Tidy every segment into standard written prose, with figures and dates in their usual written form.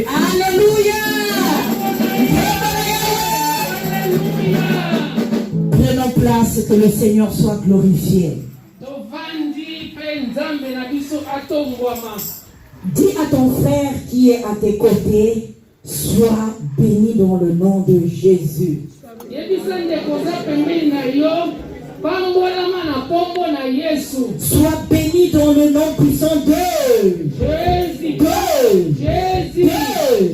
Alléluia. Prenons place, que le Seigneur soit glorifié. Dis à ton frère qui est à tes côtés, sois béni dans le nom de Jésus. Sois béni dans le nom puissant de Jésus. Jésus.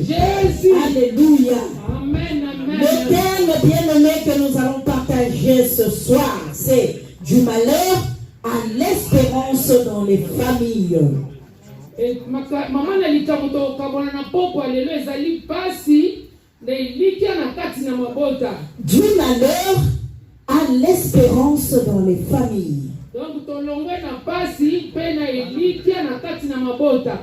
Jésus. Alléluia. Amen, amen. Le thème bien-aimé que nous allons partager ce soir, c'est du malheur à l'espérance dans les familles. Maman nalika moto kabona na poko alelo ezali pasi de likia na kati na mabota. Du malheur à l'espérance dans les familles. Donc tolongwe na pasi pe na likia na kati na mabota.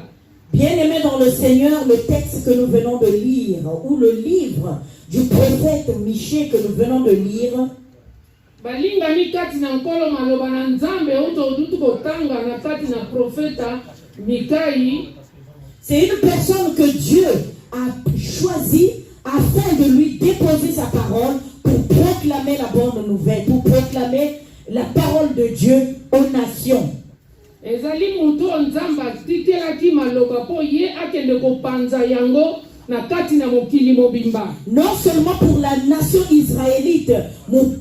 Bien-aimés dans le Seigneur, le texte que nous venons de lire, ou le livre du prophète Michée que nous venons de lire, balinga mi kati na nkolo maloba na nzambe uto dutu kotanga na kati na profeta Mikaï. C'est une personne que Dieu a choisie afin de lui déposer sa parole pour proclamer la bonne nouvelle, pour proclamer la parole de Dieu aux nations. Ezali mutu nzamba tikelaki maloba po ye akende kopanza yango na kati na mokili mobimba. Non seulement pour la nation israélite,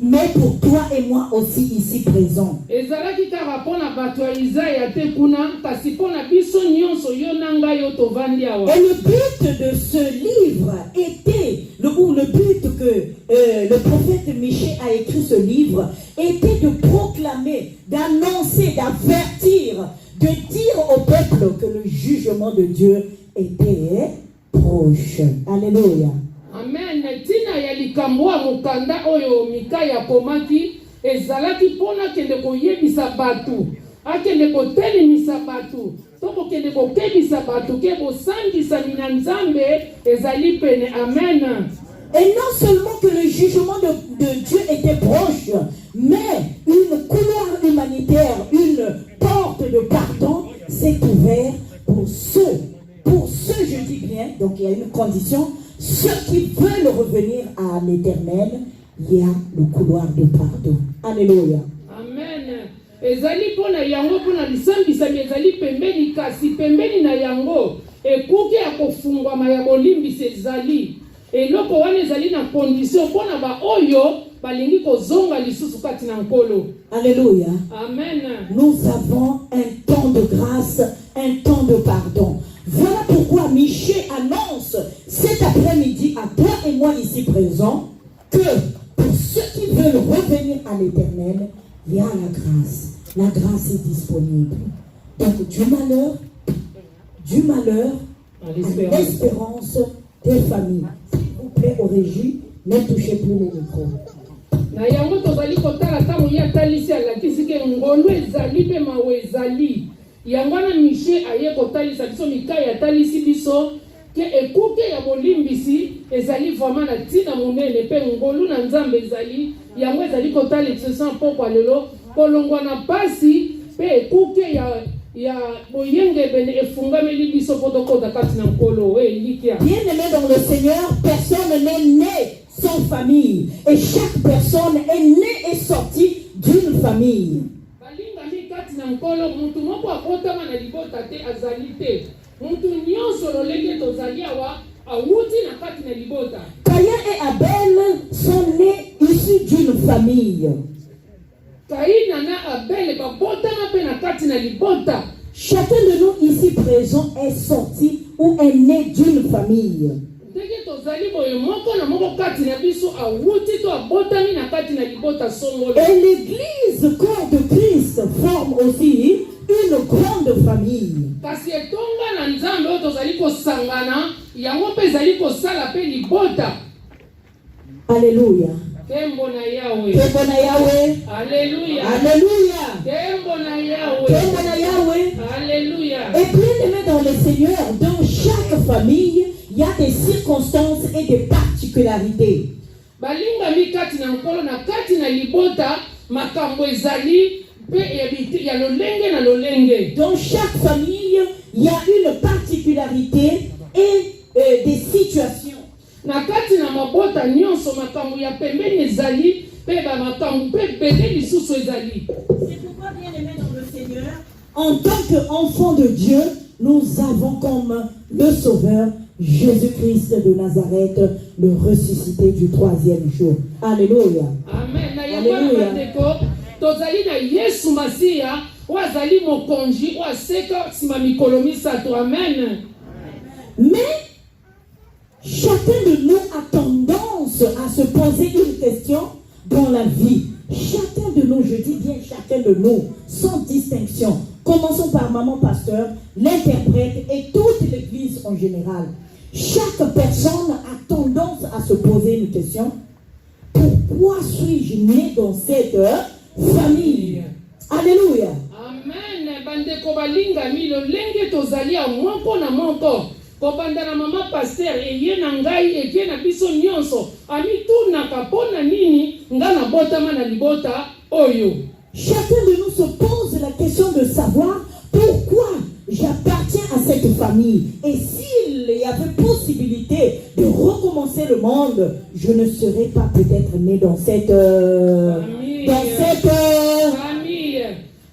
mais pour toi et moi aussi ici présents. Ezalaki kaka pona bato ya Isaïa te kuna kasi pona biso nyonso yo nanga yo tovandi awa. Et le but de ce livre était, le but que le prophète Michée a écrit ce livre, était de proclamer, d'annoncer, d'avertir, de dire au peuple que le jugement de Dieu était proche. Alléluia. Amen. Tina ya likamwa mukanda oyo Mikaya komaki ezalaki pona kende koyebisa batu. Akende kotelimisa batu. Toko kende kokebisa batu ke bosangisa mina nzambe ezali pene. Amen. Et non seulement que le jugement de Dieu était proche, mais une couloir humanitaire, une porte de pardon s'est ouverte pour ceux, je dis bien, donc il y a une condition, ceux qui veulent revenir à l'Éternel, il y a le couloir de pardon. Alléluia. Amen. Ezali pona yango pona lisambisa ezali pembeni kasi pembeni na yango ekuki ya kofungwa maya bolimbisa ezali. Et loko wana ezali na condition pona ba oyo balingi kozonga lisusu kati na nkolo. Alléluia. Amen. Nous avons un temps de grâce, un temps de pardon. Voilà pourquoi Michée annonce cet après-midi à toi et moi ici présents que pour ceux qui veulent revenir à l'Éternel, il y a la grâce. La grâce est disponible. Donc du malheur à l'espérance des familles. S'il vous plaît, au régie, ne touchez plus les micros. Na yango tozali kotala tango ya talisi alakisi ke ngolu ezali pe mawe ezali. Yango na Michée aye kotalisa biso Mikaya talisi biso ke ekuke ya bolimbisi ezali vraiment na tina monene pe ngolu na nzambe ezali. Yango ezali kotalisa sans poko lelo kolongwa na pasi pe ekuke ya boyenge bene efungameli biso potokota kati na nkolo likia. Bien-aimé dans le Seigneur, personne n'est né sans famille. Et chaque personne est née et sortie d'une famille. Balinga mi kati na nkolo muntu moko akotama na libota te azali te. Muntu nyonso lolenge tozali awa awuti na kati na libota. Caïn et Abel sont nés issus d'une famille. Caïn na Abel babotama pe na kati na libota. Chacun de nous ici présent est sorti ou est né d'une famille. Et l'église corps de Christ forme aussi une grande famille. Alléluia. Kembo na Yahweh. Kembo na Yahweh. Alléluia. Alléluia. Kembo na Yahweh. Kembo na Yahweh. Alléluia. Et bien-aimés dans le Seigneur, dans chaque famille, il y a des circonstances et des particularités. Balinga mi kati na nkolo na kati na libota makambo ezali pe ya lolenge na lolenge. Dans chaque famille, il y a une particularité et des situations. Na kati na mabota nyonso makambo ya pembeni ezali pe ba makambo pe bele lisusu ezali. C'est pourquoi bien-aimés dans le Seigneur, en tant qu'enfants de Dieu, nous avons comme le Sauveur Jésus-Christ de Nazareth, le ressuscité du 3e jour. Alléluia. Amen. Na yabana bateko tozali na Yesu Masiya wazali mokonzi waseka sima mikolo misato. Amen. Mais chacun de nous a tendance à se poser une question dans la vie. Chacun de nous, je dis bien chacun de nous, sans distinction. Commençons par maman pasteur, l'interprète et toute l'église en général. Chaque personne a tendance à se poser une question. Pourquoi suis-je né dans cette famille? Alléluia. Amen. Bandeko balinga milo lenge tozali a moko na moko. Kobanda na mama pasteur eye na ngai eke na biso nyonso. Ami tunaka pona nini nga na botama na libota oyo. Chacun de nous se pose la question de savoir pourquoi j'appartiens à cette famille. Et s'il y avait possibilité de recommencer le monde, je ne serais pas peut-être né dans cette famille.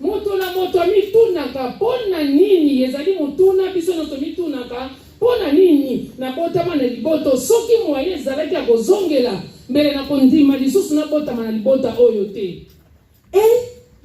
Moto na moto mitunaka pona nini ezali mutuna biso noto mitunaka pona nini na botama na liboto soki moye ezalaki ya kozongela mbele na kondima lisusu na botama na libota oyo te. Et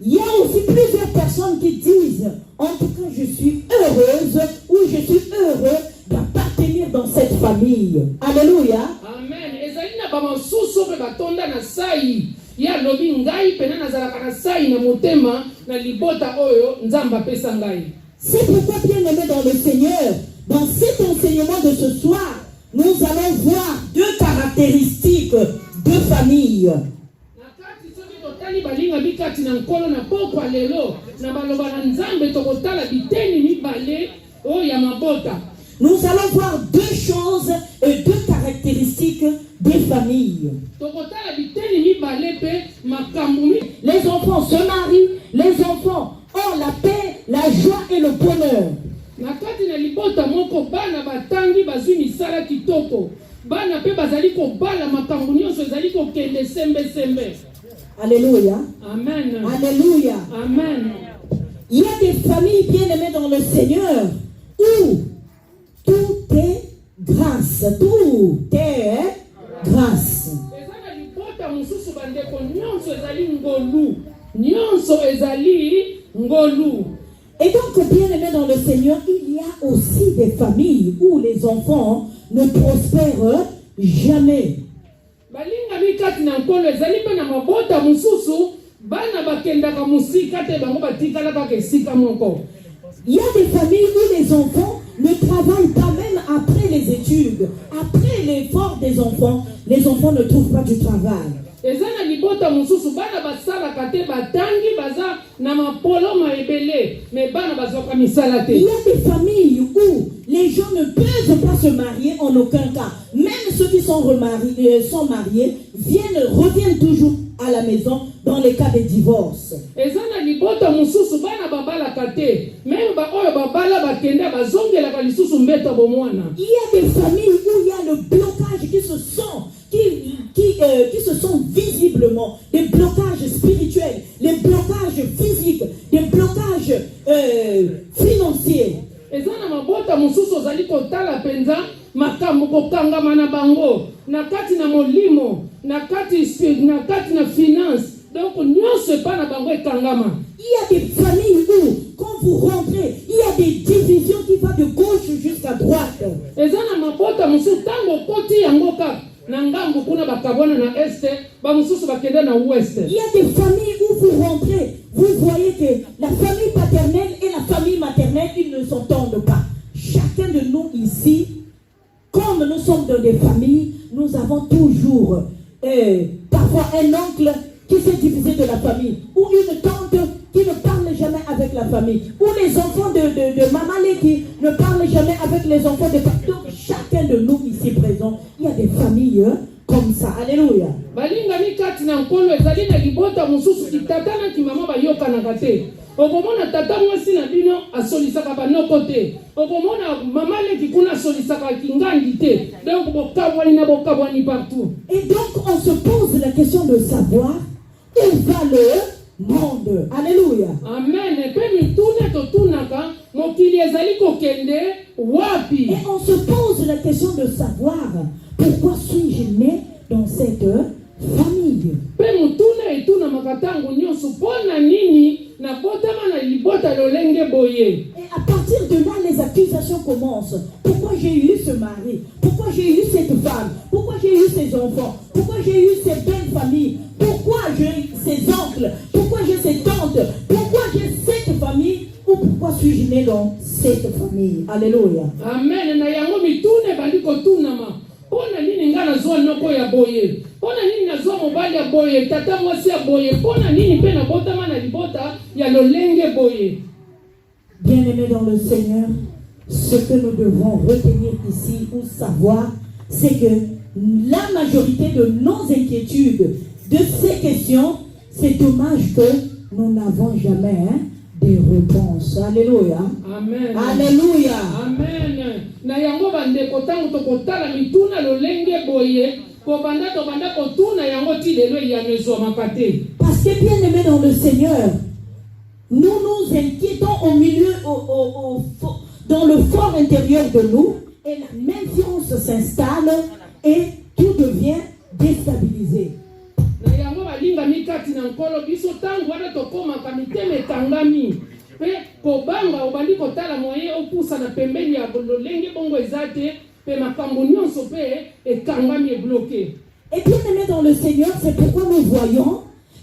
il y a aussi plusieurs personnes qui disent, en tout cas je suis heureuse ou je suis heureux d'appartenir dans cette famille. Alléluia. Amen. Ezali na ba masusu pe batonda na sai ya lobi ngai pena nazalaka na sai na motema na libota oyo nzamba pesa ngai. C'est pourquoi bien-aimés dans le Seigneur, dans cet enseignement de ce soir, nous allons voir deux caractéristiques de famille. Tali balinga bikati na nkolo na pokwa lelo na baloba na nzambe tokotala biteni mibale o ya mabota. Nous allons voir deux choses et deux caractéristiques des familles. Tokotala biteni mibale pe makambu. Les enfants se marient, les enfants ont la paix, la joie et le bonheur. Na kati na libota moko bana batangi bazwi misala kitoko. Bana pe bazali ko bala makambu nyonso ezali ko kende sembe sembe. Alléluia. Amen. Alléluia. Amen. Il y a des familles bien-aimées dans le Seigneur où tout est grâce. Tout est grâce. Et donc, bien-aimés dans le Seigneur, il y a aussi des familles où les enfants ne prospèrent jamais. Balinga mikati na nkolo ezali pe na mabota mususu bana bakendaka musika te bango batikala kaka esika moko. Il y a des familles où les enfants ne travaillent pas même après les études. Après l'effort des enfants ne trouvent pas du travail. Ezana libota mususu bana basalaka te batangi baza na mapolo maebele me bana bazoka misala te. Il y a des familles où les gens ne peuvent pas se marier en aucun cas. Même ceux qui sont mariés reviennent toujours à la maison dans les cas de divorce. Ezana libota mususu bana babalaka te même ba oyo babala bakenda bazongelaka lisusu mbeto bomwana. Il y a des familles où il y a le blocage qui se sont visiblement des blocages spirituels, des blocages physiques, des blocages financiers. Ezana mabota mususu ozali kotala penza makambo kokangama na bango na kati na molimo na kati na finance donc nyonso pa na bango ekangama. Il y a des familles où quand vous rentrez il y a des divisions qui vont de gauche jusqu'à droite. Ezana mabota mususu tango koti yango kaka na ngambo kuna bakabona na este ba mususu bakenda na ouest. Il y a des familles où vous rentrez, vous voyez que la famille paternelle et la famille maternelle ils ne s'entendent pas. Chacun de nous ici, comme nous sommes dans des familles, nous avons toujours parfois un oncle qui s'est divisé de la famille, ou une tante qui ne parle jamais avec la famille, ou les enfants de Mamalé qui ne parlent jamais avec les enfants de papa. Donc chacun de nous ici présents, il y a des familles comme ça. Alléluia. balingami kati na nkolo ezali na libota mosusu kitata na kimama bayokanaka te. Okomona tata mwasi na bino asolisaka banoko te. Okomona mama leki kuna asolisaka kingandi te. Donc bokabwani partout. Et donc on se pose la question de savoir où va le monde. Alléluia. Amen. Pe mitune totunaka mokili ezali kokende wapi. Et on se pose la question de savoir pourquoi suis-je né dans cette famille. Pe mutune etuna makatangu nyonso pona nini na botama na libota lolenge boye. Et à partir de là, les accusations commencent. Pourquoi j'ai eu ce mari? Pourquoi j'ai eu cette femme? Pourquoi j'ai eu ces enfants? Pourquoi j'ai eu ces belles familles? Pourquoi j'ai eu ces oncles? Pourquoi j'ai ces tantes? Pourquoi j'ai cette famille? Ou pourquoi suis-je né dans cette famille? Alléluia. Amen. Na yango mitune baliko tunama. Pona nini nga nazwa noko ya boye? Pona nini nazwa mobali ya boye? Tata mwasi ya boye? Pona nini pe na botama na libota ya lolenge boye? Bien-aimés dans le Seigneur, ce que nous devons retenir ici ou savoir, c'est que la majorité de nos inquiétudes, de ces questions, c'est dommage que nous n'avons jamais des réponses. Alléluia. Amen. Alléluia. Amen. Na yango bande kotango to kotala mituna lolenge boye. Kobanda to banda kotuna yango ti lelo ya mezo makate. Parce que bien-aimés dans le Seigneur, nous nous inquiétons au milieu, dans le fort intérieur de nous, et la méfiance s'installe et tout devient déstabilisé. Na yango balinga mikati na nkolo biso tango wana tokoma kamiteme tangami. Pe kobanga obandi kotala moye opusa na pembeni ya lolenge bongo ezate pe makambo nyonso pe etangami bloqué. Et bien aimé dans le Seigneur, c'est pourquoi nous voyons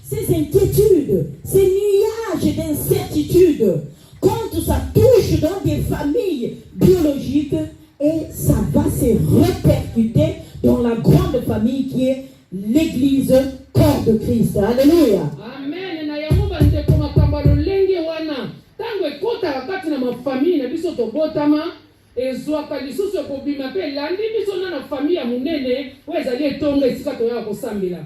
ces inquiétudes, ces nuages d'incertitude quand ça touche dans des familles biologiques et ça va se répercuter dans la grande famille qui est l'Église, corps de Christ. Alléluia. Amen. Na yango bande ko makambo lolenge wana tango ekota wakati na mafamille na biso tobotama ezwaka lisusu ekobima pe landi biso na famille ya munene wezali etonga esika toya kosambela.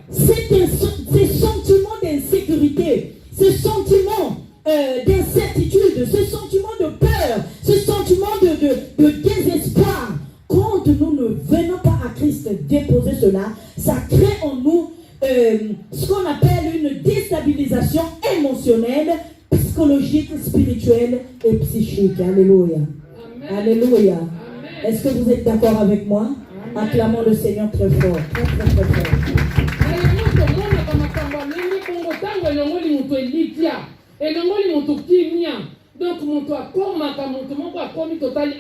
Ces sentiments d'insécurité, ces sentiments d'incertitude, ce sentiment de peur, ce sentiment de désespoir, quand nous ne venons pas à Christ déposer cela, ça crée en nous ce qu'on appelle une déstabilisation émotionnelle, psychologique, spirituelle et psychique. Alléluia. Amen. Alléluia. Amen. Est-ce que vous êtes d'accord avec moi? Amen. Acclamons le Seigneur très fort. Très, très, très fort. Na yango tomona kama kamba mingi kongo tango elongoli mutu elikia elongoli mutu kimia donc mutu akomaka mutu moko akomi totali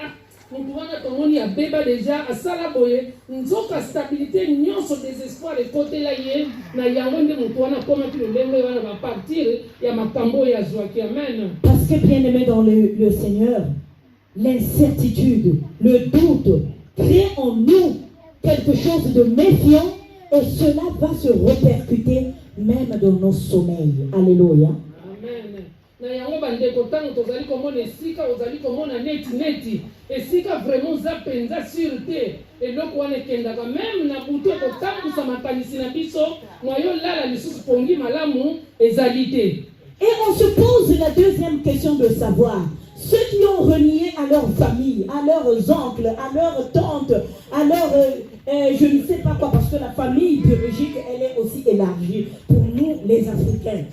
mutu wana tomoni abeba deja asala boye nzoka stabilité nyonso désespoir ekotela ye na yango nde mutu wana akomaki lolenge wana bapartir ya makambo ya zwaki. Amen. Parce que bien aimé dans le Seigneur, l'incertitude, le doute crée en nous quelque chose de méfiant et cela va se répercuter même dans nos sommeils. Alléluia. Amen. Na yango bandeko tango tozali komona esika ozali komona neti esika vraiment za penza sûreté eloko wana ekendaka même na butu ekotambusa makanisi na biso mwayo lala lisusu pongi malamu ezali te. Et on se pose la deuxième question de savoir, ceux qui ont renié à leur famille, à leurs oncles, à leurs tantes, à leurs, je ne sais pas quoi, parce que la famille biologique, elle est aussi élargie pour nous les Africains.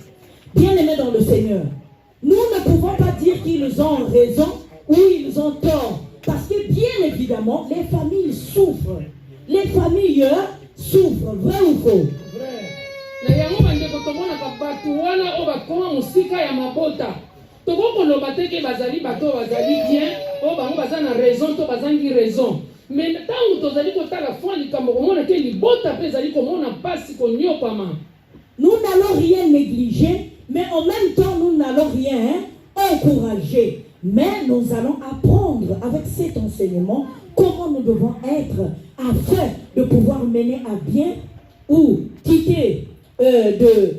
Bien aimés dans le Seigneur, nous ne pouvons pas dire qu'ils ont raison ou ils ont tort, parce que bien évidemment, les familles souffrent. Les familles souffrent, vrai ou faux? Vrai. Na yango bandeko tomonaka bato wana o bakoma mosika ya mabota tokokoloba te ke bazali bato bazali bien o bango baza na raison to bazangi raison mais ntango tozali kotala fwa likambo komona ke libota mpe ezali komona mpasi konyokama. Nous n'allons rien négliger, mais en même temps, nous n'allons rien encourager. Mais nous allons apprendre avec cet enseignement comment nous devons être afin de pouvoir mener à bien ou quitter de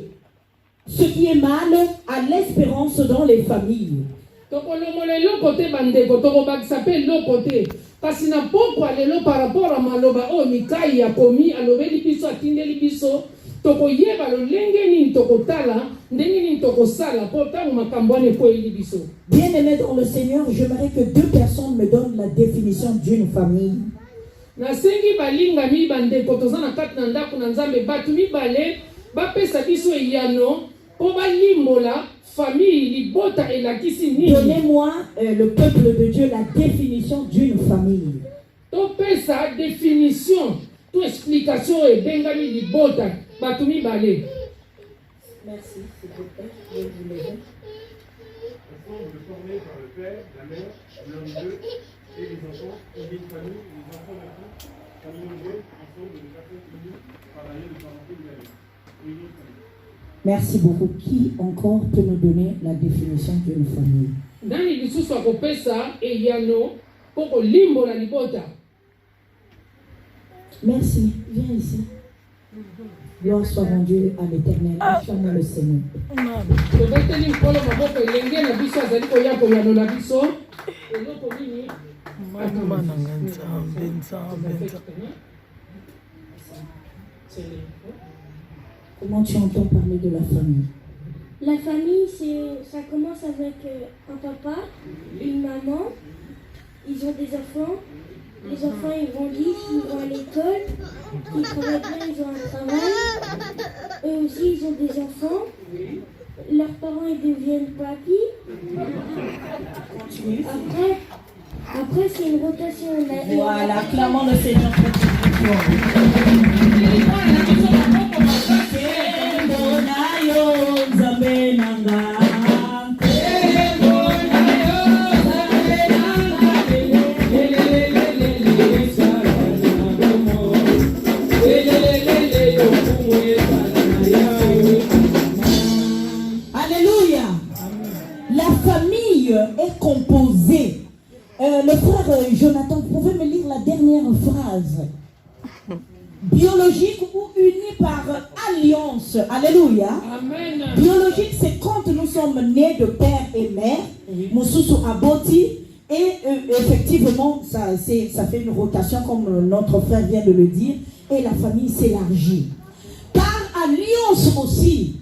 ce qui est mal à l'espérance dans les familles. tokolomola eloko te bandeko tokobakisa mpe eloko te kasi na pokwa lelo par rapport a maloba oyo Mikai yakomi alobeli biso atindeli biso tokoyeba lolenge nini tokotala ndenge nini tokosala mpo ntango makambo wana ekoyeli biso. Bien-aimés dans le Seigneur, j'aimerais que 2 personnes me donnent la définition d'une famille. nasengi balingami bandeko toza na kati na ndako na Nzambe bato mibale bapesa biso eyano mpo balimbola famille libota elakisi nini. Donnez-moi, le peuple de Dieu, la définition d'une famille. topesa définition to explication ebengami libota bato mibale. Merci, s'il vous plaît. Je vais vous lever. Ensemble formés par le père, la mère, l'homme d'eux et les enfants, et les familles, les enfants d'un couple, familiers, ensemble de personnes unies par la lien de parenté ou d'amis. Et une famille. Merci beaucoup. Qui encore peut nous donner la définition d'une famille? Nani lisusu akopesa eyano mpo kolimbola libota. Merci. Viens ici. Gloire soit rendue à l'Éternel. Acclamons le Seigneur. tobeteli mkolo maboko elenge na biso azali koya koyanola biso eloko nini. Comment tu entends parler de la famille? La famille, ça commence avec un papa, une maman, ils ont des enfants. Les enfants, ils grandissent, ils vont à l'école, ils travaillent bien, ils ont un travail. Eux aussi, ils ont des enfants. Leurs parents, ils deviennent papis. Après c'est une rotation. Voilà, clamons le Seigneur. Alléluia. La famille est composée. Le frère Jonathan, vous pouvez me lire la dernière phrase? Biologique ou unie par alliance. Alléluia. Amen. Biologique, c'est quand nous sommes nés de père et mère. Moussousou Aboti. Et effectivement, ça fait une rotation comme notre frère vient de le dire. Et la famille s'élargit. Par alliance aussi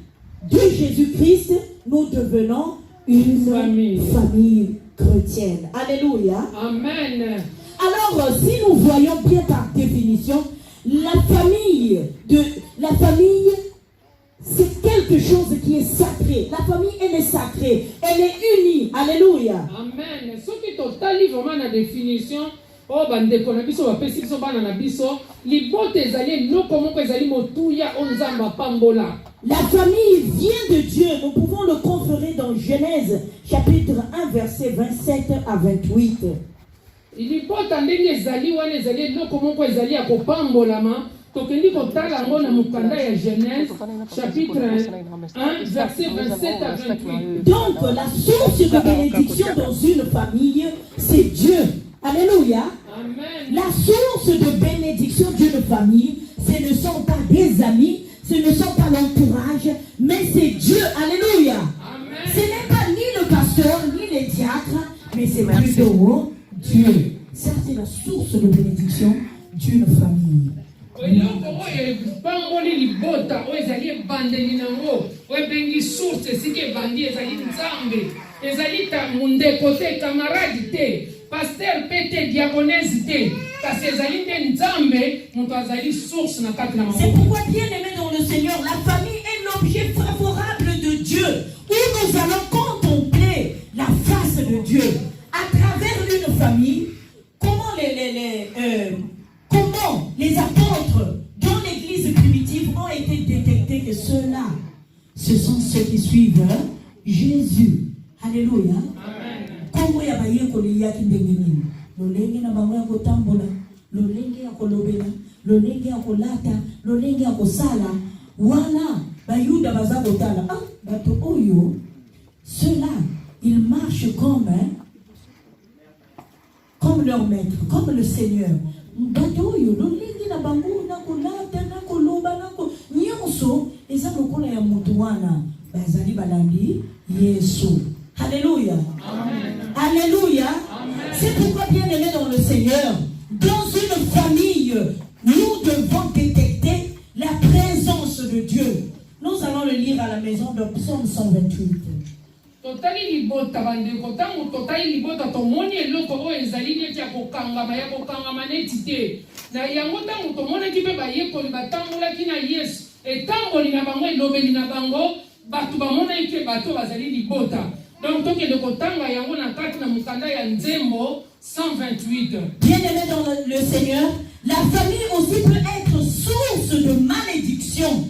de Jésus-Christ, nous devenons une famille chrétienne. Alléluia. Amen. Alors, si nous voyons bien par définition, la famille, c'est quelque chose qui est sacré. La famille, elle est sacrée. Elle est unie. Alléluia. Amen. Soki totali vraiment na définition o bandeko na biso bapesi biso bana na biso libota ezali eloko moko ezali motuya o Nzambe apambola. La famille vient de Dieu. Nous pouvons le conférer dans Genèse chapitre 1 verset 27 à 28. libota ndenge ezali wana ezali eloko moko ezali ya kopambolama tokendi kotala yango na mokanda ya Genèse chapitre 1 verset 27 à 28. Donc la source de bénédiction dans une famille, c'est Dieu. Alléluia. Amen. La source de bénédiction d'une famille, ce ne sont pas des amis, ce ne sont pas l'entourage, mais c'est Dieu. Alléluia. Amen. Ce n'est pas ni le pasteur, ni les diacres, mais c'est plutôt Dieu. Ça, c'est la source de bénédiction d'une famille. eloko oyo epamboli libota oyo ezali ebandeli nango oyo ebengi source esika ebandi ezali Nzambe ezali mundeko te kamaradi te paster mpe te diakonese te kasi ezali nde Nzambe moto azali source na kati na C'est maboko. pourquoi, bien-aimés dans le Seigneur, la famille est l'objet favorable de Dieu, où nous allons contempler la face de Dieu. À travers une famille, comment les apôtres dans l'église primitive ont été détectés que ceux-là, ce sont ceux qui suivent Jésus. Alléluia. Kongo ya bayeko liyaki ndengeni. Lolenge na bango ya kotambola, lolenge ya kolobela, lolenge ya kolata, lolenge ya kosala. Wana bayuda baza kotala. Ah, bato oyo, ceux-là, ils marchent comme leur maître, comme le Seigneur. Bato oyo, lolenge na bango na kolata, na koloba, na ko nyonso, et eza lokola ya mutu wana bazali balandi Yesu. Alléluia. Alléluia. C'est pourquoi, bien aimé dans le Seigneur, dans une famille, nous devons détecter la présence de Dieu. Nous allons le lire à la maison de Psaume 128. Totali libota bandeko tangu totali libota tomoni eloko oyo ezali neti ya kokangama neti te na yango tangu tomonaki mpe bayekoli batambulaki na Yesu etamboli na bango elobeli na bango bato bamonaki ke bato bazali libota. Donc tokende kotanga yango na kati na mukanda ya Nzembo 128. Bien-aimé dans le Seigneur, la famille aussi peut être source de malédiction.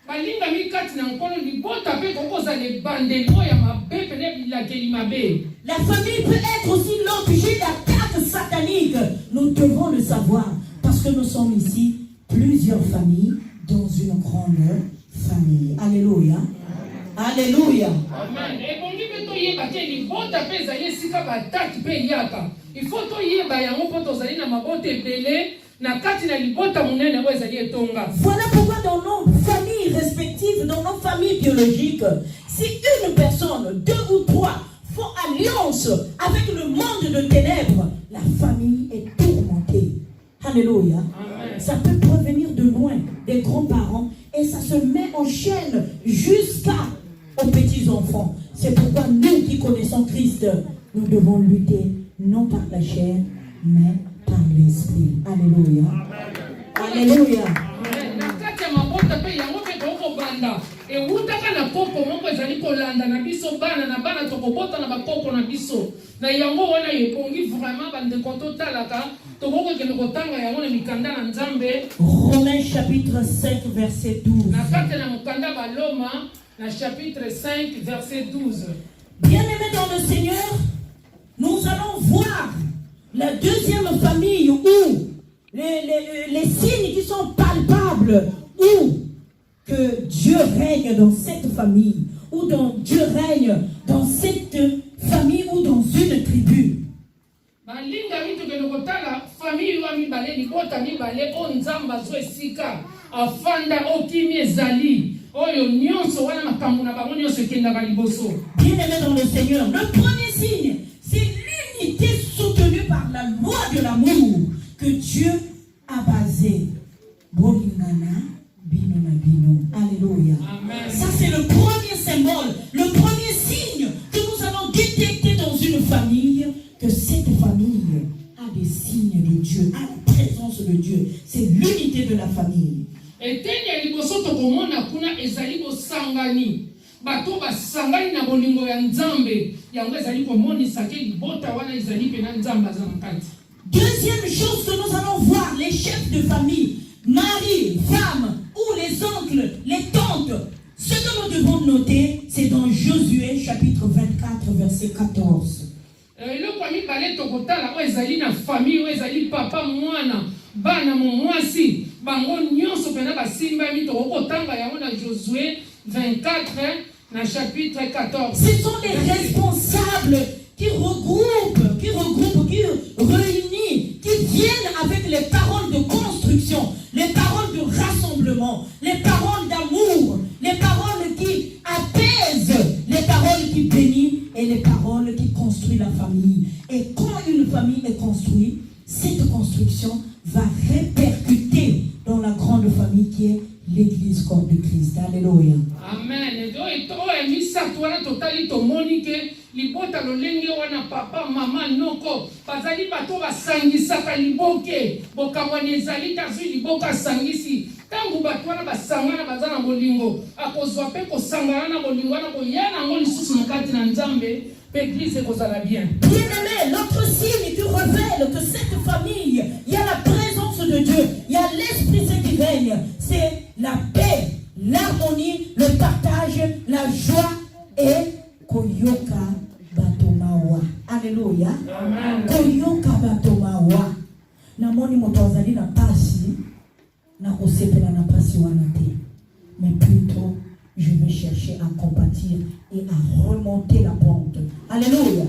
Balinga mikati na nkolo libota pe kokoza le bandelo ya mabe pene bilakeli mabe. La famille peut être aussi l'objet d'attaques sataniques. Nous devons le savoir parce que nous sommes ici plusieurs familles dans une grande famille. Alléluia. Alléluia. Amen. Et bon libé to yeba ke libota pe zali sika bataki pe yaka. Il faut to yeba yango po to zali na mabote ebele. Voilà pourquoi dans nos familles respectives, dans nos familles biologiques, si une personne, 2 ou 3 font alliance avec le monde de ténèbres, la famille est tourmentée. Alléluia. Amen. Ça peut provenir de loin des grands-parents et ça se met en chaîne jusqu'aux petits-enfants. C'est pourquoi nous qui connaissons Christ, nous devons lutter non par la chair, mais par l'esprit. Alléluia. Alléluia. Romains chapitre 5 verset 12. Bien-aimés dans le Seigneur, nous allons voir la deuxième famille où les signes qui sont palpables, où que Dieu règne dans cette famille, ou dans Dieu règne dans cette famille ou dans une tribu. Bien-aimé dans le Seigneur, le premier signe, c'est l'unité soutenue par la loi de l'amour que Dieu a basée. Alléluia. Ça, c'est le premier symbole, le premier signe que nous allons détecter dans une famille, que cette famille a des signes de Dieu, a la présence de Dieu. C'est l'unité de la famille. Bato basangani na bolingo ya Nzambe yango ezali komonisa ke libota wana ezali pe na Nzambe azanakati. Deuxième chose que nous allons voir, les chefs de famille, mari, femme, ou les oncles, les tantes, ce que nous devons noter, c'est dans Josué chapitre 24 verset 14. Le premier balé tokotala o ezali na famille o ezali papa mwana bana mwasi bango nyonso pena basimba mi tokotanga yango na Josué 24 dans chapitre 14. Ce sont les responsables qui regroupent, qui réunissent, qui viennent avec les paroles de construction, les paroles de rassemblement, les paroles d'amour, les paroles qui apaisent, les paroles qui bénissent et les paroles qui construisent la famille. Et quand une famille est construite, cette construction va répercuter dans la grande famille qui est l'Église corps de Christ. Alléluia. Amen. Libota lolenge wana papa mama noko bazali bato basangisaka liboke bokamwani ezali tazwi liboka sangisi tangu bato wana basangana bazana bolingo akozwa pe kosangana na bolingo wana koyana ngo lisusu na kati na Nzambe pe Église ekozala bien. Bien-aimé, l'autre signe qui révèle que cette famille, il y a la présence de Dieu, il y a l'Esprit Saint qui règne, c'est la paix, l'harmonie, le partage, la joie et koyoka batomawa. Alléluia. Amen. Koyoka batomawa. Namoni moto azali na pasi na kosepela na pasi wana te. Mais plutôt je vais chercher à compatir et à remonter la pente. Alléluia.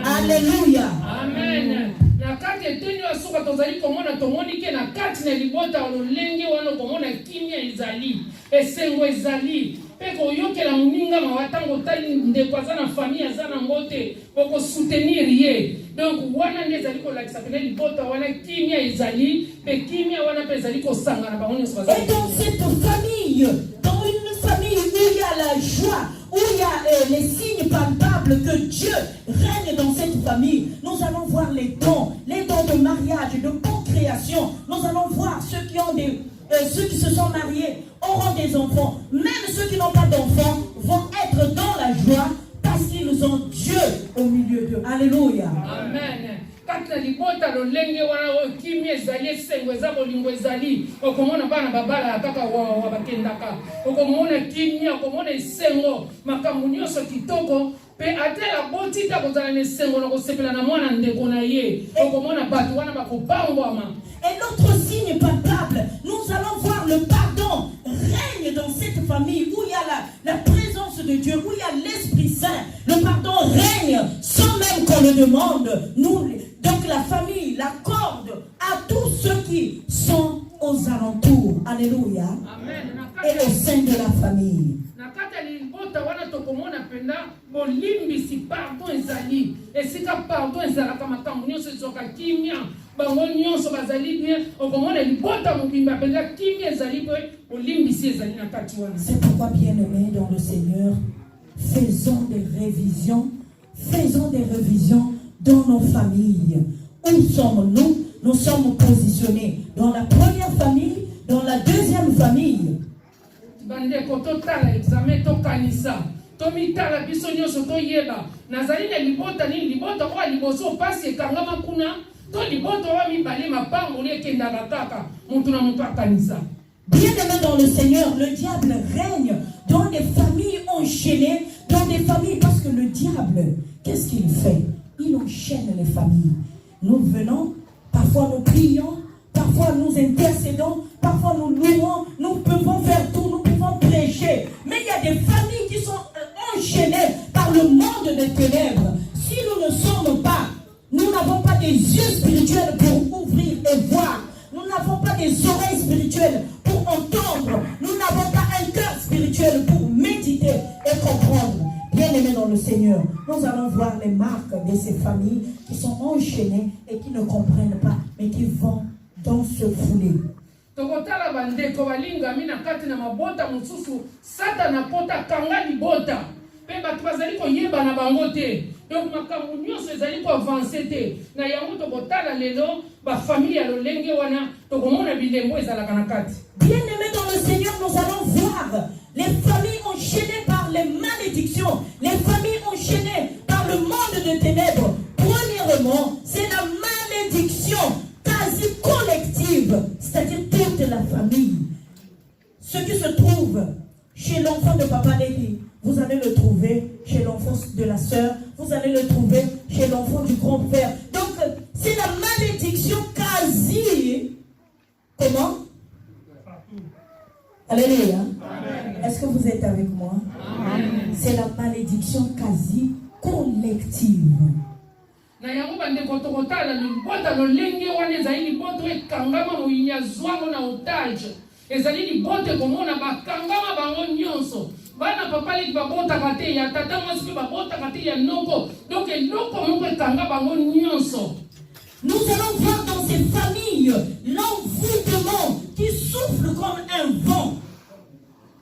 Amen. Alléluia. Amen. La carte est tenue à nyonso tozali komona tomoni ke na kati na libota lolenge wana komona kimia ezali esengo ezali pe koyokela moninga mawa ntango otali ndeko aza na famille aza nango te okosoutenir ye. Donc wana nde ezali kolakisa pene libota wana kimia ezali pe kimia wana mpe ezali kosangana bango nyonso bazali. Et dans cette famille, dans une famille où il y a la joie, où il y a les signes palpables que Dieu règne dans cette famille, nous allons voir les dons de mariage, de procréation. Nous allons voir ceux qui se sont mariés auront des enfants. Même ceux qui n'ont pas d'enfants vont être dans la joie parce qu'ils ont Dieu au milieu d'eux. Alléluia. Amen. Kati na libota lolenge wana kimia ezali esengo eza bolingo ezali okomona bana babala kaka wa bakendaka okomona kimia okomona esengo makambo nyonso kitoko pe atela botita kozala na esengo na kosepela na mwana ndeko na ye okomona bato wana bakopangwama. Et l'autre signe palpable, nous allons voir le pardon règne dans cette famille où il y a la présence de Dieu, où il y a l'Esprit Saint. Le pardon règne sans même qu'on le demande. Donc la famille l'accorde à tous ceux qui sont aux alentours. Alléluia. Amen. Et au sein de la famille. Nakata libota wana tokomona penda bolimbisi pardon ezali esika pardon ezalaka makambo nyonso ezoka kimia bango nyonso bazali bien okomona libota mobimba penda kimia ezali pe bolimbisi ezali na kati wana. C'est pourquoi, bien-aimés dans le Seigneur, faisons des révisions dans nos familles. Où sommes-nous? Nous sommes positionnés dans la première famille, dans la deuxième famille. Bandeko totala examen tokanisa tomitala biso nyonso toyeba nazali na libota nini libota kwa liboso pasi ekangama kuna to libota wa mibale mapango lekendaka kaka mutu na mutu akanisa. Bien-aimés dans le Seigneur, le diable règne dans des familles enchaînées, dans des familles, parce que le diable, qu'est-ce qu'il fait? Il enchaîne les familles. Nous venons, parfois nous prions, parfois nous intercédons, parfois nous louons, nous pouvons faire tout, nous pouvons prêcher. Mais il y a des familles qui sont enchaînées par le monde des ténèbres. Si nous ne sommes pas, nous n'avons pas des yeux spirituels pour ouvrir et voir. Nous n'avons pas des oreilles spirituelles pour entendre. Nous n'avons pas un cœur spirituel pour méditer et comprendre. Bien-aimés dans le Seigneur, nous allons voir les marques de ces familles qui sont enchaînées et qui ne comprennent pas, mais qui vont dans ce foulé. Tokotala bandeko balingami na kati na mabota mususu satana pota kanga libota pe bato bazali koyeba na bango te. Donc makambo nyonso ezali ko avancer te na yango tokotala lelo ba famille ya lolenge wana tokomona bilembo ezalaka na kati. Bien-aimés dans le Seigneur, nous allons voir les familles enchaînées par les malédictions, les familles enchaînées par le monde de ténèbres. Premièrement, c'est la malédiction quasi collective, c'est-à-dire toute la famille. Ce qui se trouve chez l'enfant de Papa Lévi, vous allez le trouver chez l'enfant de la sœur, vous allez le trouver chez l'enfant du grand-père. Donc, c'est la malédiction quasi... Comment? Alléluia. Est-ce que vous êtes avec moi? Amen. C'est la malédiction quasi collective. Na yango bandeko tokotala libota lolenge wana ezali libota ekangama moyinya zwango na otage ezali libota komona bakangama bango nyonso bana papa leki babotaka te ya tata mwasi mpe babotaka te ya noko donc eloko moko ekanga bango nyonso. Nous allons voir dans ces familles l'envoûtement qui souffle comme un vent.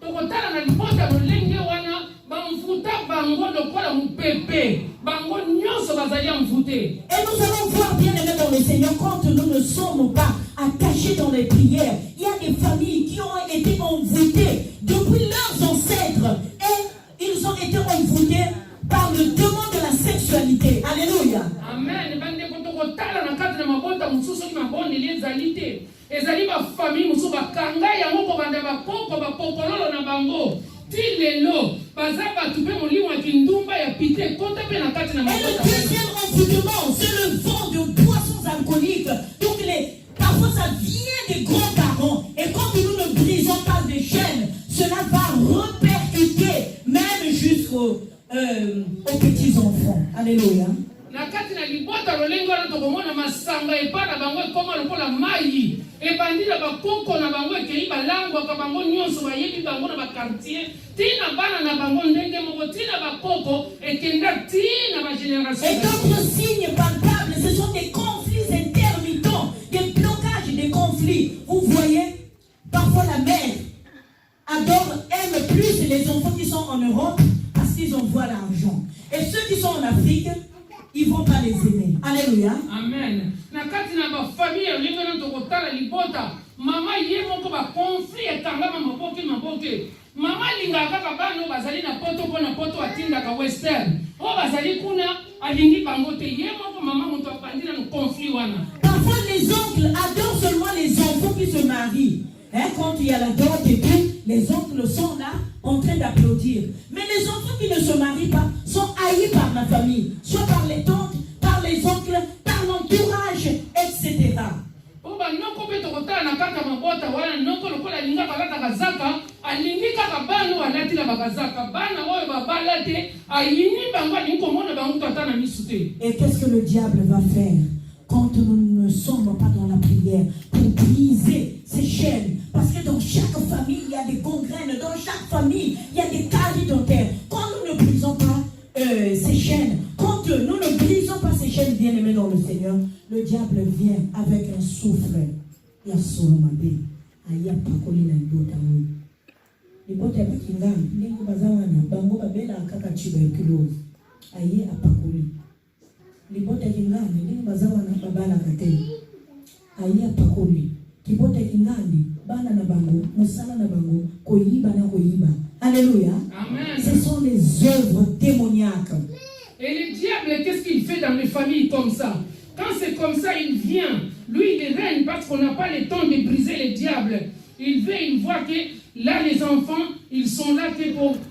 Tokotala na libota lolenge wana bamvuta bango lokola mupepe bango nyonso bazali amvuté. Et nous allons voir, bien-aimés dans le Seigneur, quand nous ne sommes pas attachés dans les prières, il y a des familles qui ont été envoûtées depuis leurs ancêtres et ils ont été envoûtés par le démon de la sexualité. Alléluia. Amen. Bandeko tokotala na kati na mabota mususu ki mabondeli ezali te ezali bafamille mususu bakanga yango kobanda bapokololo na bango ti lelo baza batu mpe molimo ya kindumba ya pite kota mpe na kati na mabota. Et le deuxième envoûtement, c'est le vent de boissons alcooliques. Donc parfois ça vient des grands-parents et quand nous ne brisons pas des chaînes, cela va repercuter même jusqu'aux petits enfants. Alléluia. Na kati na libota lolengo wana tokomona masanga epa na bango ekoma lokola mai ebandi na bakoko na bango ekei balangwaka bango nyonso bayebi bango na bakartier tina bana na bango ndenge moko tina bakoko ekenda tina bagénération. Et d'autres signes palpables, ce sont des conflits intermittents, des blocages, des conflits. Vous voyez, parfois la mère aime plus les enfants qui sont en Europe parce qu'ils envoient l'argent. Et ceux qui sont en Afrique, ils ne vont pas les aimer. Alléluia. Amen. Na kati na ba famille lingana tokotala libota mama ye moko ba conflit ekangama maboke mama linga kaka bano bazali na poto atinda ka western o bazali kuna alingi bango te ye moko mama moto apandina no conflit wana. Parfois les oncles adorent seulement les enfants qui se marient. Quand il y a la dot et tout, les oncles sont là en train d'applaudir. Mais les enfants qui ne se marient pas sont haïs par la famille, soit par les tantes, par les oncles, par l'entourage, etc. Et qu'est-ce que le diable va faire quand nous ne sommes pas dans la prière pour briser ces chaînes? Parce que dans chaque famille, il y a des gangrènes. Dans chaque famille, il y a des caries dentaires. Quand nous ne brisons pas ces chaînes, quand nous ne brisons pas ces chaînes bien-aimées dans le Seigneur, le diable vient avec un souffle. Il y a Solomabé. Il y a Pakolina Ndotaoui. Les bottes à Bakingam, les Bazawana, Bango Babela, Kaka tuberculose. Aïe à Pakoli. Les bottes à Kingam, les Bazawana, Babala Kate. Aïe à Pakoli. Les bottes à Kingam, Bana na Bango, Moussala na Bango, Koyiba na Koyiba. Alléluia. Amen. Ce sont les œuvres démoniaques. Et le diable, qu'est-ce qu'il fait dans les familles comme ça? Quand c'est comme ça, il vient. Lui, il règne parce qu'on n'a pas le temps de briser le diable. Il vient, il voit que là, les enfants, ils sont là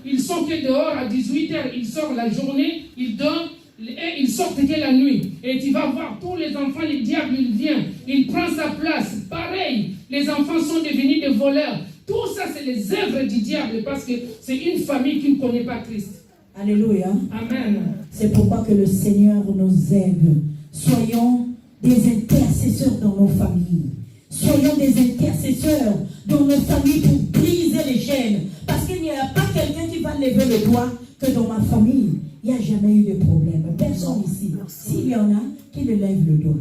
ils sont que dehors à 18h. Ils sortent la journée, ils dorment et ils sortent que la nuit. Et tu vas voir tous les enfants, le diable, il vient. Il prend sa place. Pareil, les enfants sont devenus des voleurs. Tout ça, c'est les œuvres du diable parce que c'est une famille qui ne connaît pas Christ. Alléluia. Amen. C'est pourquoi que le Seigneur nous aide. Soyons des intercesseurs dans nos familles. Soyons des intercesseurs dans nos familles pour briser les chaînes. Parce qu'il n'y a pas quelqu'un qui va lever le doigt que dans ma famille, il n'y a jamais eu de problème. Personne ici. S'il y en a, qui le lève le doigt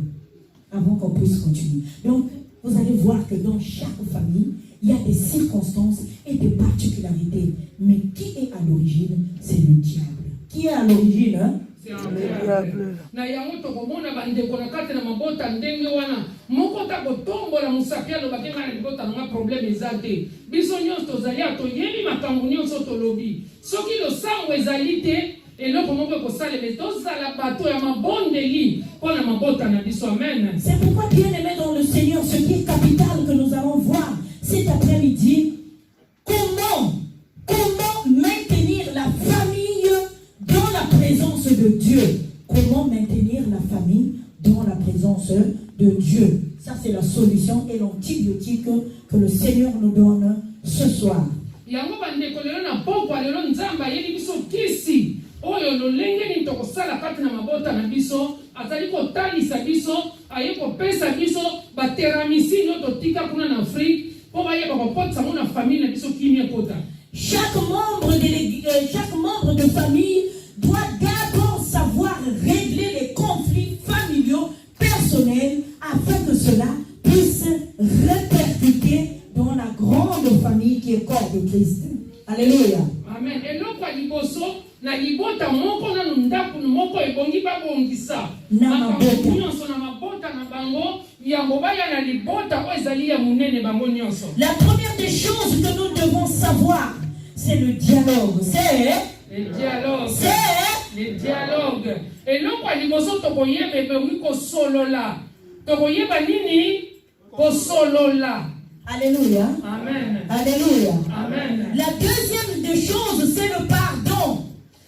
avant qu'on puisse continuer. Donc, vous allez voir que dans chaque famille, il y a des circonstances et des particularités. Mais qui est à l'origine? C'est le diable. Qui est à l'origine, hein? C'est un diable. Na yango tokomona bandeko na kati na mabota ndenge wana moko ta kotombola musapialo bakenga na libota nga problème ezate biso nyonso tozali atoyebi makambo nyonso tolobi soki losango ezali te eloko moko ekosalema tozala bato ya mabondeli mpona mabota na biso. Amen. C'est pourquoi, bien aimé dans le Seigneur, ce qui est capital que nous allons voir cet après-midi, comment maintenir la famille dans la présence de Dieu. Comment maintenir la famille dans la présence de Dieu. Ça, c'est la solution et l'antibiotique que le Seigneur nous donne ce soir. Yango bandeko lelo na poko lelo nzamba yeli biso kisi oyo lolenge ni tokosala kati na mabota na biso azali kotalisa biso aye kopesa biso bateramisi no totika kuna na Afrique po baye bakopotsa mo na famille na biso kimia kota. Chaque membre de famille doit d'abord savoir régler les conflits familiaux personnels afin que cela puisse répercuter dans la grande famille qui est corps de Christ. Alléluia. Amen. Et non pas liboso na libota moko na ndaku moko ebongi babongisa. Na mabota na mabota na bango ya mobaya na libota o ezali ya munene bango nyonso. La première des choses que nous devons savoir, c'est le dialogue. C'est le dialogue. C'est le dialogue. Et non pas liboso tokoyebe be ko solola. Tokoyeba nini ko solola. Alléluia. Amen. Alléluia. Amen. La deuxième des choses, c'est le pardon.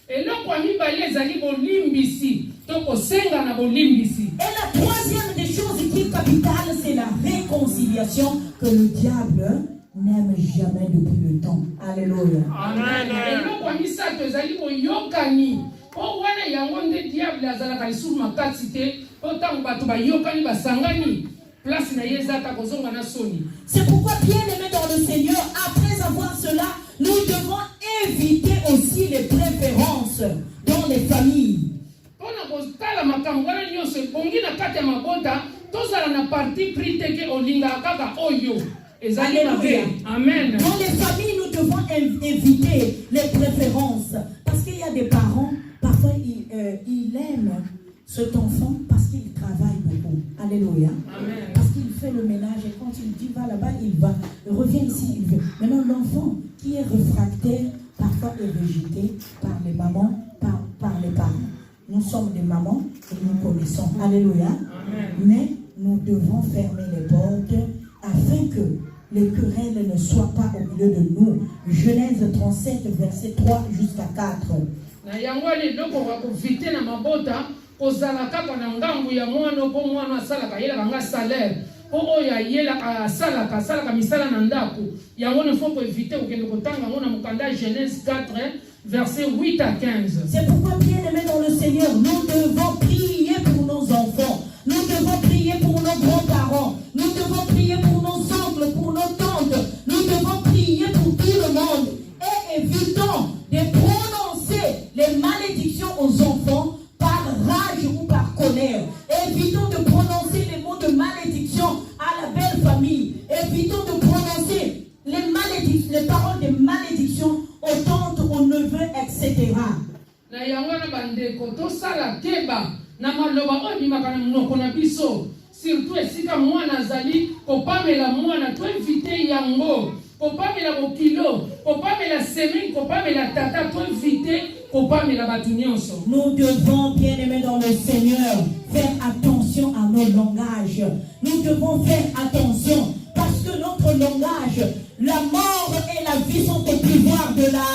Et là, quand il balait zali bolimbisi, toko senga na bolimbisi. Et la troisième des choses qui est capitale, c'est la réconciliation que le diable n'aime jamais depuis le temps. Alléluia. Amen. Et là, quand il s'est que zali boyokani, o wana yango nde diable azala kalisuru makati te, o tango bato bayokani basangani. place na yezata kozonga na soni. C'est pourquoi, bien-aimés dans le Seigneur, après avoir cela, nous devons éviter aussi les préférences dans les familles. Pona kotala makambo wana nyonso bongi na kati ya mabota tozala na parti pris teke olinga kaka oyo. Alléluia. Amen. Dans les familles, nous devons éviter les préférences. Parce qu'il y a des parents, parfois ils aiment cet enfant parce qu'il travaille beaucoup. Alléluia. Amen. Parce qu'il fait le ménage et quand il dit va là-bas, il va. Il revient ici, il veut. Maintenant, l'enfant qui est réfractaire, parfois est rejeté par les mamans, par les parents. Nous sommes des mamans et nous connaissons. Alléluia. Amen. Mais nous devons fermer les portes afin que les querelles ne soient pas au milieu de nous. Genèse 37, verset 3 jusqu'à 4. Na yangwali loko wa kuvite na mabota kozala kaka na ngambu ya mwana po mwana asalaka yela kanga salaire po oya yela asalaka misala na ndako yango ne faut éviter okende kotanga ngona mukanda Genèse 4 verset 8 à 15. C'est pourquoi, bien-aimés dans le Seigneur, nous devons prier pour nos enfants. Nous devons prier pour nos grands-parents. Nous devons prier pour nos oncles, pour nos tantes. Nous devons prier pour tout le monde. Et évitons de prononcer les malédictions aux enfants par rage ou par colère. Évitons de prononcer les mots de malédiction à la belle famille. Évitons de prononcer les paroles de malédiction aux tantes, aux neveux, etc. Na yangwana bandeko tosala keba na maloba oyo bimaka na monoko na biso surtout esika mwana azali kopamela mwana to invite yango kopamela bokilo kopamela semi kopamela tata to invite kopamela batu nyonso. Nous devons, bien-aimés dans le Seigneur, faire attention à nos langages. Nous devons faire attention parce que notre langage, la mort et la vie sont au pouvoir de la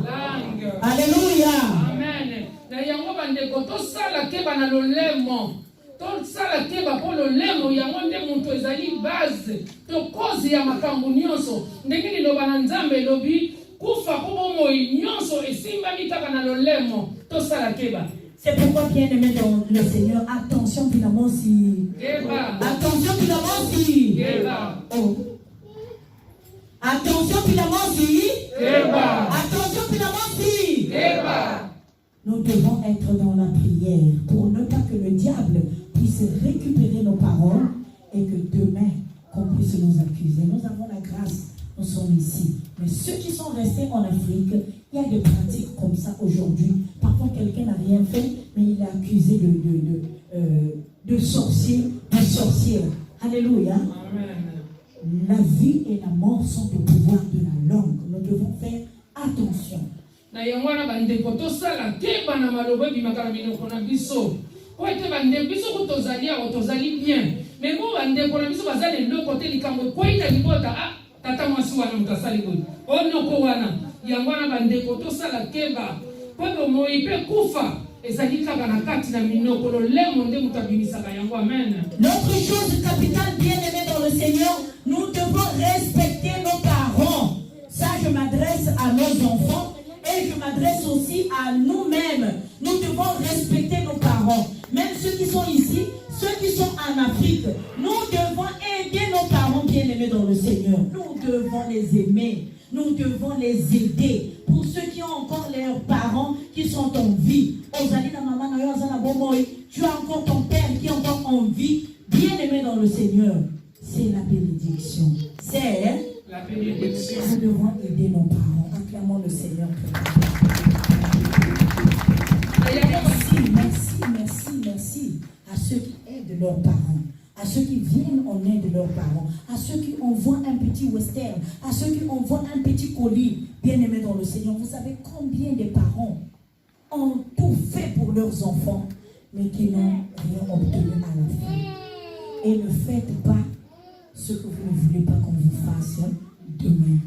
langue. Alléluia. Amen. Na yango bandeko tosala keba na lolemo. Tosala keba po lolemo yango nde muntu ezali base to cause ya makambo nyonso. Ndenge liloba na Nzambe lobi kufa po bomoi nyonso esimbami kaka na lolemo tosala keba. C'est pourquoi, bien-aimés dans le Seigneur, attention finalement si. Keba. Attention finalement si. Keba. Oh. Attention finalement si. Keba. Attention finalement si. Keba. Nous devons être dans la prière pour ne pas que le diable puisse récupérer nos paroles et que demain, qu'on puisse nous accuser. Nous avons la grâce, nous sommes ici. Mais ceux qui sont restés en Afrique, il y a des pratiques comme ça aujourd'hui. Parfois, quelqu'un n'a rien fait, mais il est accusé de sorcier, de sorcière. Alléluia. Amen. La vie et la mort sont au pouvoir de la langue. Nous devons faire attention. Na yangwana bandeko tosala keba na maloba bimaka na minoko na biso po ete bandeko biso kutozali awo tozali bien mais mo bandeko na biso bazali loko te likambo po ita libota tata mwasi wana mutasali boy onoko wana yangwana bandeko tosala keba po moi pe kufa ezali kaka na kati na minoko lolemo nde mutabimisaka yango. Amen. L'autre chose capitale, bien-aimée dans le Seigneur, nous devons respecter nos parents. Ça, je m'adresse à nos enfants. Et je m'adresse aussi à nous-mêmes. Nous devons respecter nos parents. Même ceux qui sont ici, ceux qui sont en Afrique. Nous devons aider nos parents bien-aimés dans le Seigneur. Nous devons les aimer. Nous devons les aider. Pour ceux qui ont encore leurs parents qui sont en vie. Tu as encore ton père qui est encore en vie. Bien-aimé dans le Seigneur. C'est la bénédiction. C'est la bénédiction. Nous devons aider nos parents. Acclamons le Seigneur. Merci à ceux qui aident leurs parents, à ceux qui viennent en aide de leurs parents, à ceux qui envoient un petit western, à ceux qui envoient un petit colis. Bien-aimés dans le Seigneur, vous savez combien de parents ont tout fait pour leurs enfants, mais qui n'ont rien obtenu à la fin. Et ne faites pas ce que vous ne voulez pas qu'on vous fasse demain.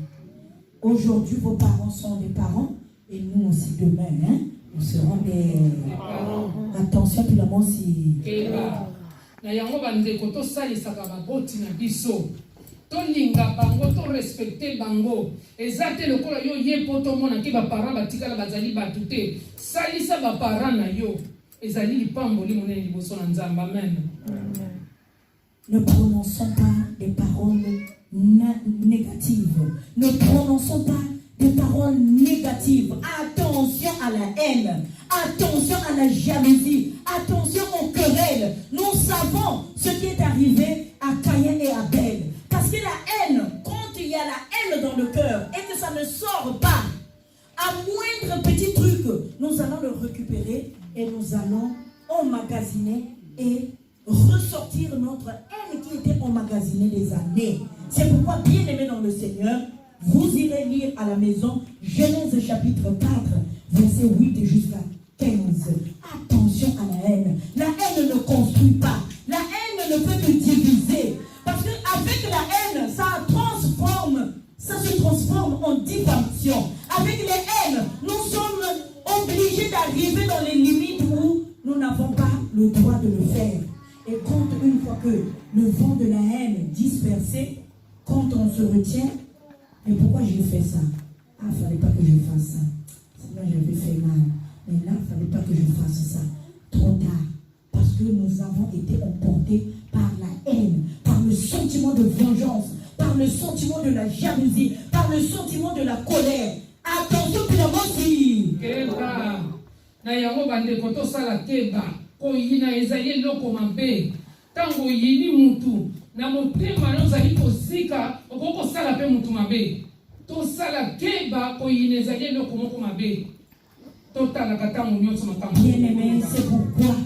Aujourd'hui, vos parents sont des parents et nous aussi demain, nous serons des parents. Attention, puis la mort si. Na yango bandeko to salisaka baboti na biso to linga bango to respecter bango ezate lokola yo yepo to mona ki ba parents batikala bazali batu te salisa ba parents na yo ezali lipambo li monene liboso na Nzambe. Amen. Ne prononçons pas des paroles négatives. Ne prononçons pas des paroles négatives. Attention à la haine. Attention à la jalousie. Attention aux querelles. Nous savons ce qui est arrivé à Caïn et Abel. Parce que la haine, quand il y a la haine dans le cœur et que ça ne sort pas, à moindre petit truc, nous allons le récupérer et nous allons emmagasiner et ressortir notre haine qui était emmagasinée des années. C'est pourquoi, bien aimés dans le Seigneur, vous irez lire à la maison Genèse chapitre 4, verset 8 jusqu'à 15. Attention à la haine. La haine ne construit pas. La haine ne peut que diviser. Parce qu'avec la haine, ça se transforme en diffamation. Avec les haines, nous sommes obligés d'arriver dans les limites où nous n'avons pas le droit de le faire. Et quand une fois que le vent de la haine dispersé, quand on se retient, mais pourquoi j'ai fait ça? Ah, il ne fallait pas que je fasse ça. Sinon, j'avais fait mal. Mais là, il ne fallait pas que je fasse ça. Trop tard. Parce que nous avons été emportés par la haine, par le sentiment de vengeance, par le sentiment de la jalousie, par le sentiment de la colère. Attention, finalement, si. Keba. Na yango bande koto sala keba. Ko yina ezali loko mabe. Tango yini mutu. Na motema no zali kozika. Okoko sala pe mutu mabe. To sala keba ko yina ezali loko moko mabe. Totala katango nyonso makambo. Bien-aimé, c'est pourquoi,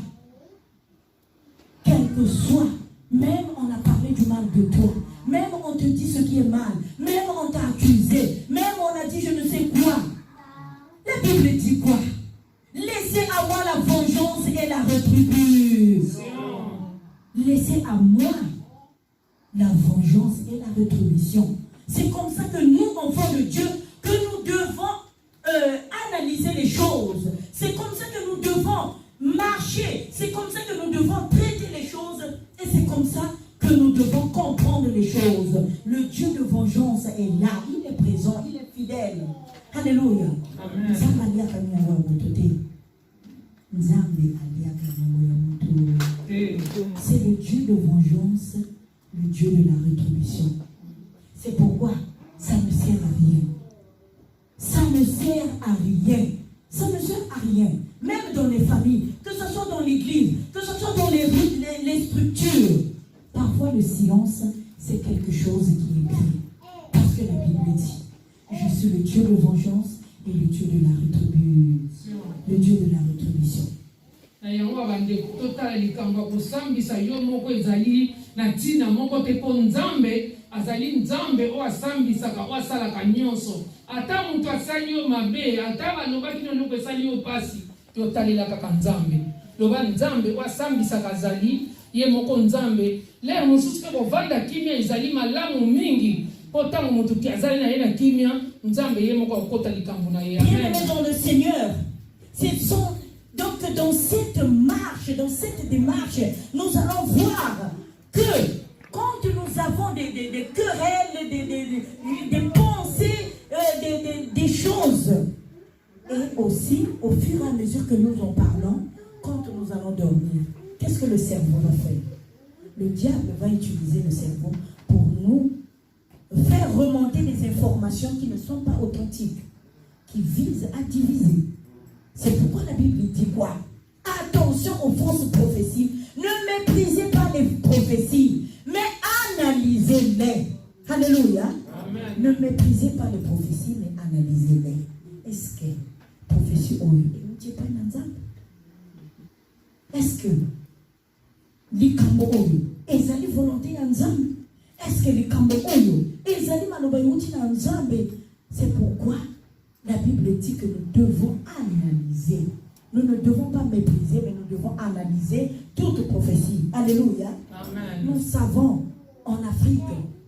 quel que soit, même on a parlé du mal de toi, même on te dit ce qui est mal, même on t'a accusé, même on a dit je ne sais quoi. La Bible dit quoi? Laissez à moi la vengeance et la rétribution. Laissez à moi la vengeance et la rétribution. C'est comme ça que nous, enfants de Dieu, que nous devons analyser les choses. C'est comme ça que nous devons marcher. C'est comme ça que nous devons traiter les choses. Et c'est comme ça que nous devons comprendre les choses. Le Dieu de vengeance est là. Il est présent. Il est fidèle. Alléluia. Amen. C'est le Dieu de vengeance, le Dieu de la rétribution. C'est pourquoi ça ne sert à rien. Ça ne sert à rien. Ça ne sert à rien. Même dans les familles, que ce soit dans l'église, que ce soit dans les structures. Parfois le silence, c'est quelque chose qui est pris. Parce que la Bible dit, je suis le Dieu de vengeance et le Dieu de la rétribution. Le Dieu de la rétribution. Na yango bande totala likambo kosambisa yo moko ezali na tina moko te po nzambe azali nzambe o asambisaka o asalaka nyonso ata mutu asali yo mabe ata balobaki nonoko esali yo pasi totalela kaka nzambe loba nzambe o asambisaka azali ye moko nzambe lere mosusu mpe kovanda kimia ezali malamu mingi po ntango motu azali na ye na kimia nzambe ye moko akokota likambo na ye. Bien dans le Seigneur, donc dans cette marche, dans cette démarche, nous allons voir que quand nous avons des querelles, des pensées, des choses, et aussi au fur et à mesure que nous en parlons, quand nous allons dormir, qu'est-ce que le cerveau va faire? Le diable va utiliser le cerveau pour nous faire remonter des informations qui ne sont pas authentiques, qui visent à diviser. C'est pourquoi la Bible dit quoi? Attention aux fausses prophéties. Ne méprisez pas les prophéties, mais analysez-les. Alléluia. Amen. Ne méprisez pas les prophéties, mais analysez-les. Est-ce que prophétie est-ce que likambo oyo ezali volonté ya Nzambe? Est-ce que likambo oyo ezali maloba yuti na Nzambe? C'est pourquoi la Bible dit que nous devons analyser. Nous ne devons pas mépriser, mais nous devons analyser toute prophétie. Alléluia. Amen. Nous savons en Afrique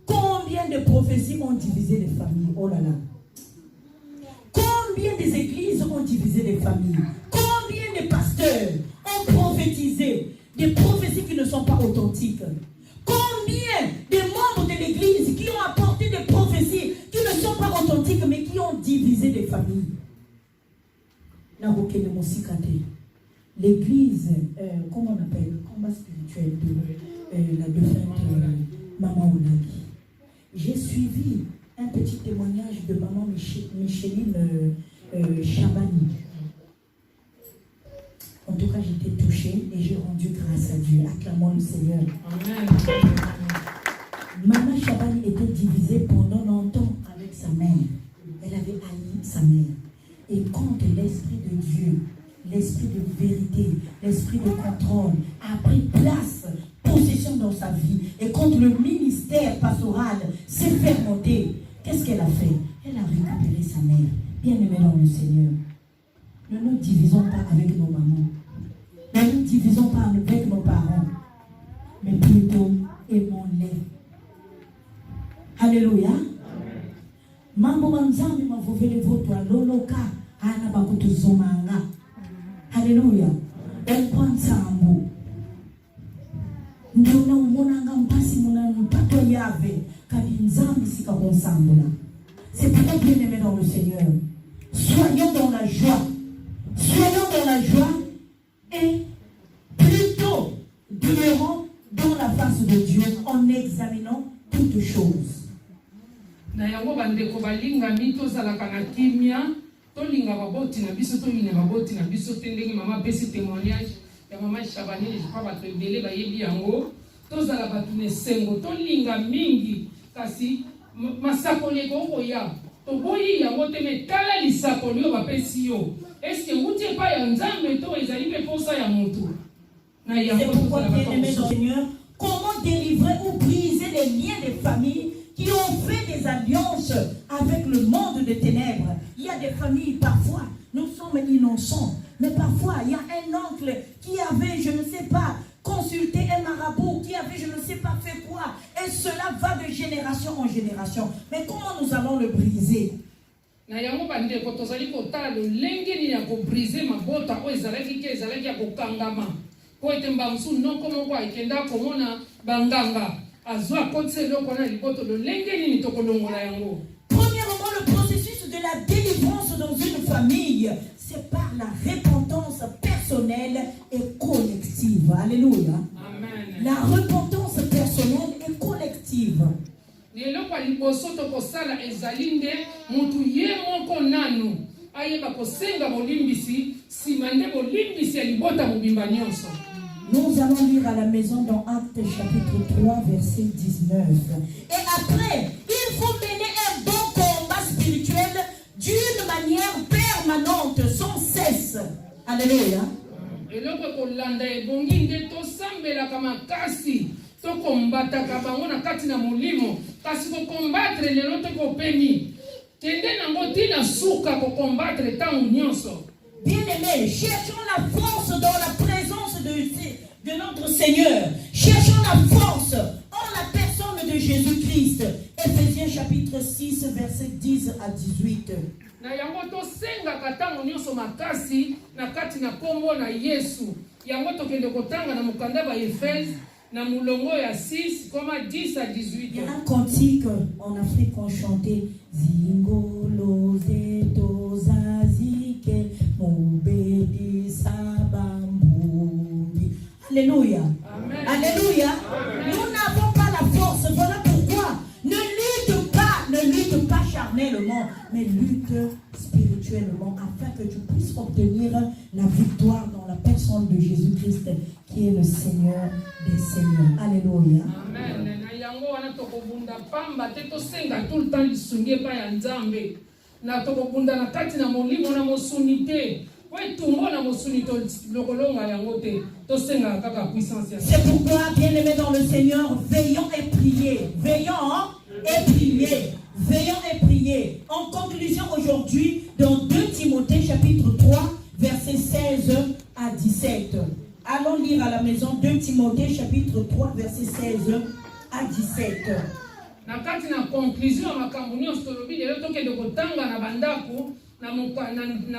combien de prophéties ont divisé les familles. Oh là là. Combien des églises ont divisé les familles? Combien de pasteurs ont prophétisé des prophéties qui ne sont pas authentiques? Combien de membres de l'église qui ont apporté des prophéties qui ne sont pas authentiques mais qui ont divisé des familles? L'église, comment on appelle le combat spirituel de la défunte Maman Oulagi. J'ai suivi un petit témoignage de maman Micheline Chabani. En tout cas, j'étais touchée et j'ai rendu grâce à Dieu. Acclamons le Seigneur. Amen. Maman Chabani était divisée pendant longtemps avec sa mère. Elle avait haï sa mère. Et quand l'Esprit de Dieu, l'Esprit de vérité, l'Esprit de contrôle a pris place, possession dans sa vie, et quand le ministère pastoral s'est fermenté, qu'est-ce qu'elle a fait? Elle a récupéré sa mère. Bien-aimée dans le Seigneur, ne nous divisons pas avec nos mamans. Ne nous divisons pas avec nos parents. Mais plutôt, aimons-les. Alléluia. Mambo manzami mavuvele voto aloloka ana bakutu zomanga. Alléluia. Ekwansambu. Ndio na umonanga mpasi mona mpato yave kadi nzambi sika konsambula. C'est pourquoi bien aimé dans le Seigneur. Soyons dans la joie. Soyons dans la joie et plutôt demeurons dans la face de Dieu en examinant toutes choses. Na yango bandeko balingami tozalaka na kimia tolinga baboti na biso toyina baboti na biso te ndenge mama pesi témoignage ya mama Chabani je crois bato ebele bayebi yango tozala bato na esengo tolinga mingi kasi masakoli ekokoya toboyi yango te me tala lisakoli oyo bapesi yo eske nguti epai ya nzambe to ezali mpe posa ya motu na yango. C'est pourquoi bien-aimé dans le Seigneur, comment délivrer ou briser les liens des familles qui ont fait des alliances avec le monde des ténèbres. Il y a des familles, parfois, nous sommes innocents, mais parfois, il y a un oncle qui avait, je ne sais pas, consulté un marabout, qui avait, je ne sais pas, fait quoi, et cela va de génération en génération. Mais comment nous allons le briser? Na yango bandeko tozali kotala lolenge nini ya kobrize mabota oyo ezalaki ya kokangama po ete mbamsu noko moko akenda komona banganga azwa akotisa eloko wana liboto lolenge nini tokolongola yango. Premièrement, le processus de la délivrance dans une famille, c'est par la repentance personnelle et collective. Alléluia. Amen. La repentance personnelle et collective. Lelo kwa liboso tokosala ezali nde mutu ye moko nanu ayeba kosenga bolimbisi sima nde bolimbisi ya libota mobimba nyonso. Nous allons lire à la maison dans Actes chapitre 3 verset 19. Et après, il faut mener un bon combat spirituel d'une manière permanente, sans cesse. Alléluia. Eloko kolanda ebongi nde tosambelaka makasi tokombataka bango na kati na molimo kasi kokombattre lelo tokopemi kende nango tina suka kokombattre ntango nyonso. Bien-aimés, cherchons la force dans la présence de notre Seigneur. Cherchons la force en la personne de Jésus-Christ. Éphésiens chapitre 6 verset 10 à 18. Na yango tosengaka ntango nyonso makasi na kati na kombo na Yesu. Yango tokende kotanga na mokanda ba Efese na mulongo ya 6 koma 10 à 18. Il y a un cantique en Afrique qu'on chantait Zingolo zeto zazike mobedi sabambubi. Alléluia. Amen. Alléluia. Amen. Nous n'avons pas la force. Voilà pourquoi ne lutte pas charnellement, mais lutte spirituellement afin que tu puisses obtenir la victoire dans la personne de Jésus-Christ qui est le Seigneur des Seigneurs. Alléluia. Amen. Na yango wana tokobunda pamba te tosenga tout le temps lisungi epai ya Nzambe. Na tokobunda na kati na molimo na mosuni te. Po etumbo na mosuni to lokolonga yango te. Tosenga kaka puissance ya. C'est pourquoi, bien-aimés dans le Seigneur, veillons et priez. Veillons et priez. Veillons et priez. En conclusion aujourd'hui, dans 2 Timothée chapitre 3, versets 16 à 17. Allons lire à la maison 2 Timothée chapitre 3, versets 16 à 17. Na kati na conclusion ya makambo nyonso tolobi lelo tokende kotanga na bandako na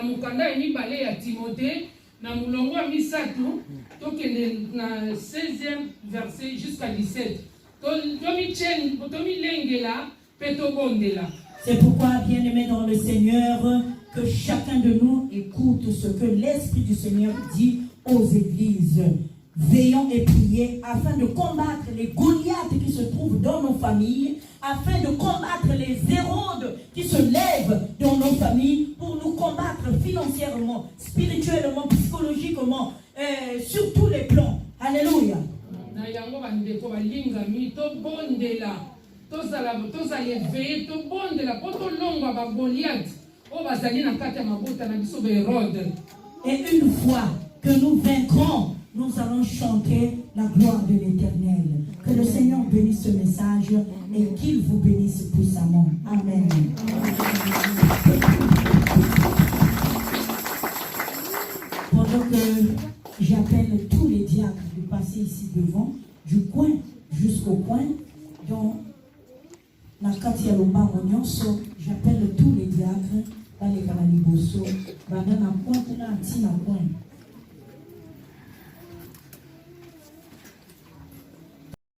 mokanda ya mibale ya Timothée na mulongo ya misatu tokende na 16e verset jusqu'à 17. Tomilengela pe tobondela. C'est pourquoi, bien-aimés dans le Seigneur, que chacun de nous écoute ce que l'Esprit du Seigneur dit aux églises. veillons et prions afin de combattre les Goliaths qui se trouvent dans nos familles, afin de combattre les Hérodes qui se lèvent dans nos familles pour nous combattre financièrement, spirituellement, psychologiquement, sur tous les plans. Alléluia. Na yango bandeko balingami tobondela tozala éveillé tobondela po tolongwa bagoliath oyo bazali na kati ya mabota na biso baherode. Et une fois que nous vaincrons, nous allons chanter la gloire de l'Éternel. Que le Seigneur bénisse ce message et qu'il vous bénisse puissamment. Amen. Pendant que j'appelle tous les diacres de passer ici devant, du coin jusqu'au coin, dont la Katia Lomba Monyonso, j'appelle tous les diacres dans les Canaliboso, dans la pointe, dans la pointe.